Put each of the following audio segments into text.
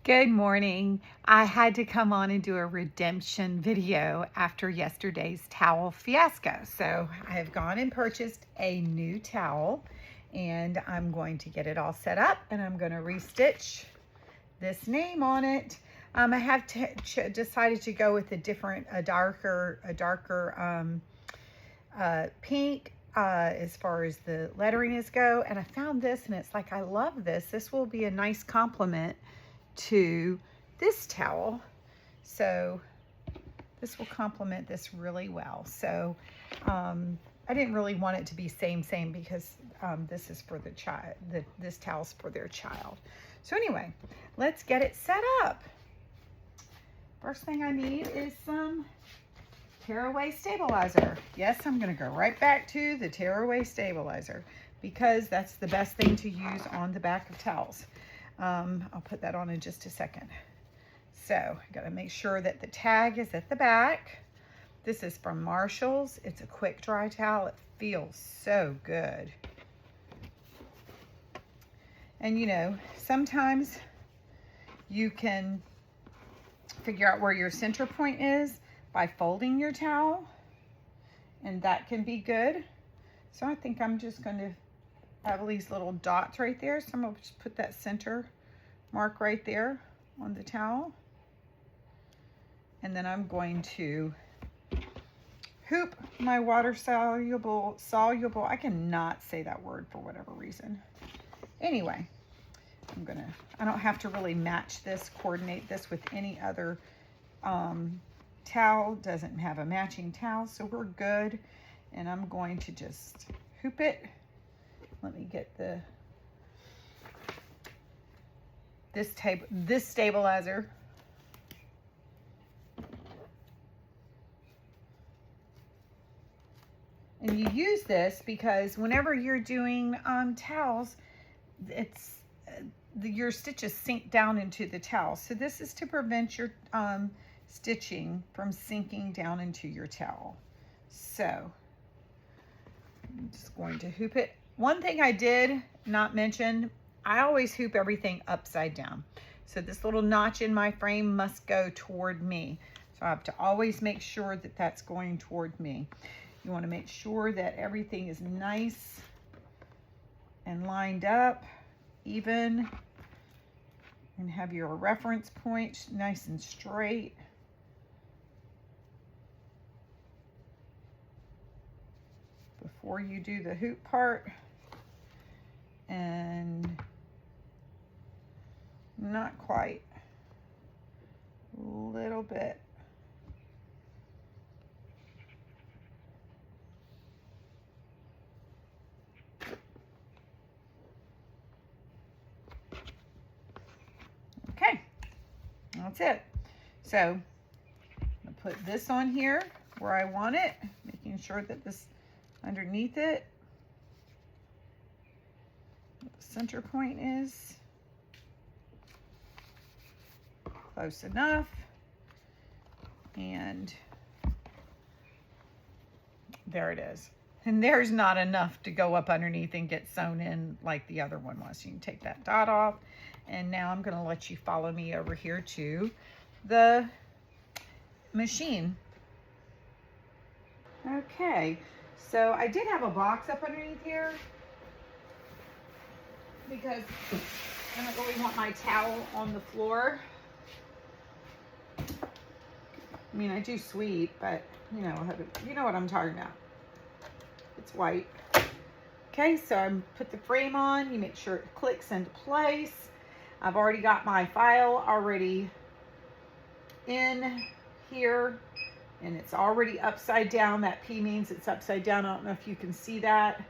Good morning. I had to come on and do a redemption video after yesterday's towel fiasco. So I have gone and purchased a new towel and I'm going to get it all set up and I'm going to restitch this name on it. I have decided to go with a darker pink as far as the lettering is go. And I found this and it's like, I love this. This will be a nice complement to this towel. So this will complement this really well. So I didn't really want it to be same because this is for the child, this towel's for their child. So anyway, let's get it set up. First thing I need is some tearaway stabilizer. Yes, I'm going to go right back to the tearaway stabilizer because that's the best thing to use on the back of towels. I'll put that on in just a second. So I got to make sure that the tag is at the back. This is from Marshall's. It's a quick dry towel. It feels so good. And you know, sometimes you can figure out where your center point is by folding your towel, and that can be good. So I think I'm just going to have these little dots right there. So I'm going to just put that center mark right there on the towel. And then I'm going to hoop my water soluble, I cannot say that word for whatever reason. Anyway, I don't have to really coordinate this with any other towel. Doesn't have a matching towel, so we're good. And I'm going to just hoop it. Let me get this stabilizer. And you use this because whenever you're doing towels, your stitches sink down into the towel. So this is to prevent your stitching from sinking down into your towel. So I'm just going to hoop it. One thing I did not mention, I always hoop everything upside down. So this little notch in my frame must go toward me. So I have to always make sure that that's going toward me. You want to make sure that everything is nice and lined up, even, and have your reference point nice and straight. Before you do the hoop part. And not quite, a little bit. Okay, that's it. So I'm gonna put this on here where I want it, making sure that this underneath it, the center point is close enough, and there it is. And there's not enough to go up underneath and get sewn in like the other one was. You can take that dot off. And now I'm going to let you follow me over here to the machine. Okay, so I did have a box up underneath here because I don't really want my towel on the floor. I mean, I do sweep, but you know what I'm talking about. It's white. Okay, so I put the frame on. You make sure it clicks into place. I've already got my file already in here, and it's already upside down. That P means it's upside down. I don't know if you can see that.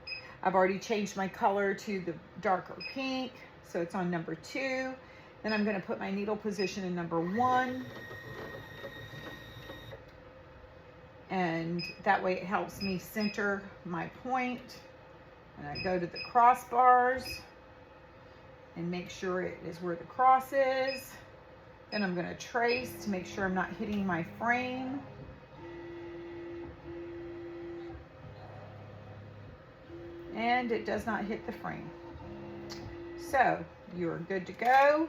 I've already changed my color to the darker pink, so it's on number 2. Then I'm going to put my needle position in number 1. And that way it helps me center my point. And I go to the crossbars and make sure it is where the cross is. Then I'm going to trace to make sure I'm not hitting my frame. And it does not hit the frame. So you're good to go.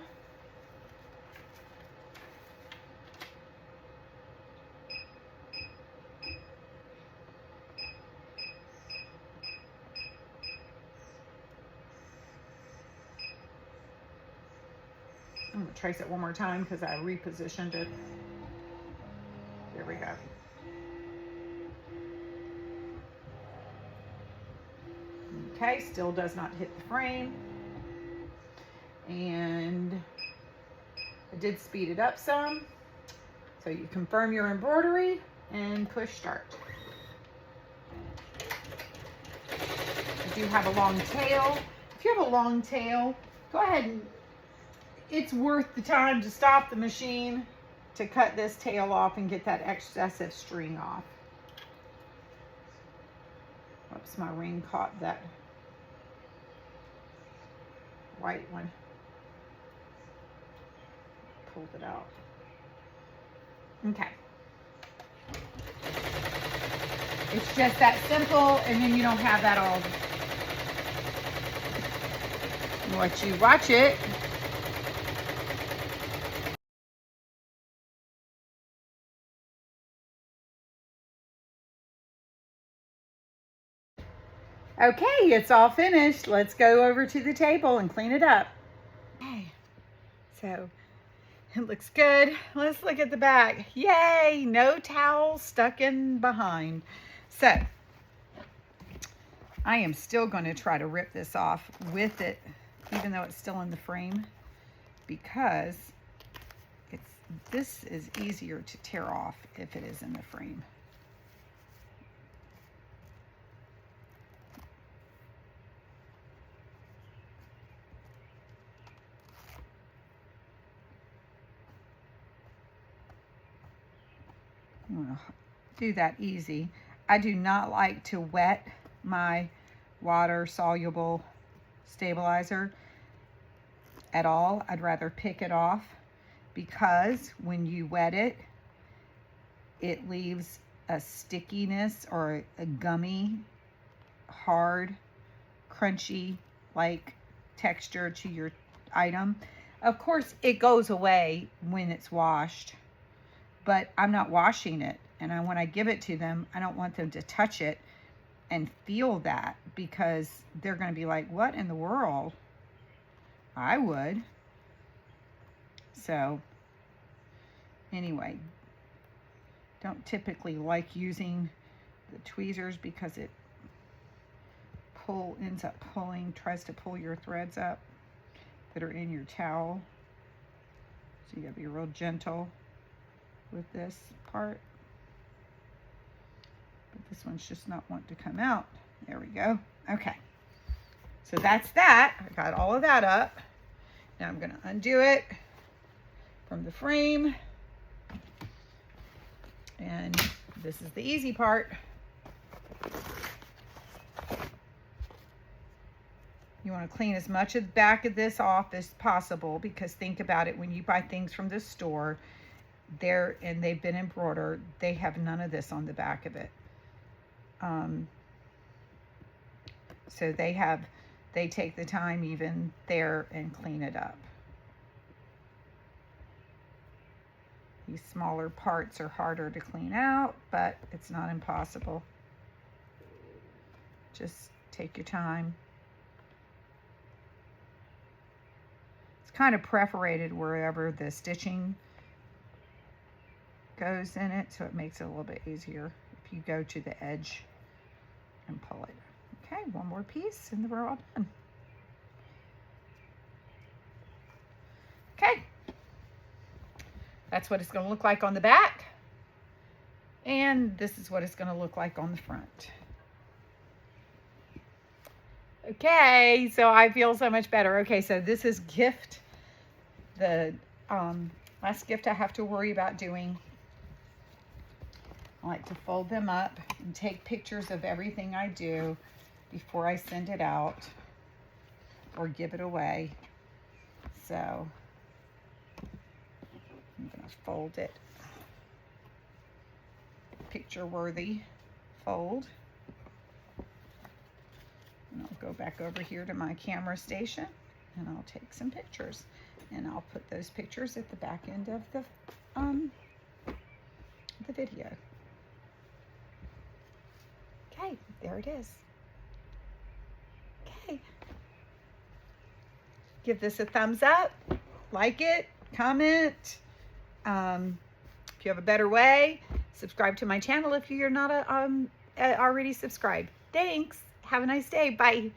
trace it one more time because I repositioned it. There we go. Okay, still does not hit the frame. And I did speed it up some. So you confirm your embroidery and push start. I do have a long tail. If you have a long tail, go ahead and it's worth the time to stop the machine to cut this tail off and get that excessive string off. Oops, my ring caught that white one. Pulled it out. Okay. It's just that simple, and then you don't have that all. Once you watch it, okay, it's all finished. Let's go over to the table and clean it up. Okay, so it looks good. Let's look at the back. Yay, no towel stuck in behind. So I am still going to try to rip this off with it, even though it's still in the frame, because this is easier to tear off if it is in the frame. I'm going to do that easy. I do not like to wet my water soluble stabilizer at all. I'd rather pick it off, because when you wet it, it leaves a stickiness or a gummy, hard, crunchy like texture to your item. Of course, it goes away when it's washed, but I'm not washing it. And when I give it to them, I don't want them to touch it and feel that, because they're going to be like, what in the world? I would. So anyway, don't typically like using the tweezers because it ends up tries to pull your threads up that are in your towel. So you gotta be real gentle with this part. But this one's just not wanting to come out. There we go. Okay. So that's that. I got all of that up. Now I'm gonna undo it from the frame. And this is the easy part. You want to clean as much of the back of this off as possible, because think about it, when you buy things from the store, and they've been embroidered, they have none of this on the back of it. So they take the time even there and clean it up. These smaller parts are harder to clean out, but it's not impossible. Just take your time. It's kind of perforated wherever the stitching goes in it, so it makes it a little bit easier if you go to the edge and pull it. Okay, one more piece and then we're all done. Okay. That's what it's going to look like on the back. And this is what it's going to look like on the front. Okay, so I feel so much better. Okay, so this is gift. The last gift I have to worry about doing. I like to fold them up and take pictures of everything I do before I send it out or give it away. So I'm going to fold it. Picture worthy fold. And I'll go back over here to my camera station and I'll take some pictures. And I'll put those pictures at the back end of the video. Okay, there it is. Okay. Give this a thumbs up, like it, comment. If you have a better way, subscribe to my channel if you're not already subscribed. Thanks. Have a nice day. Bye.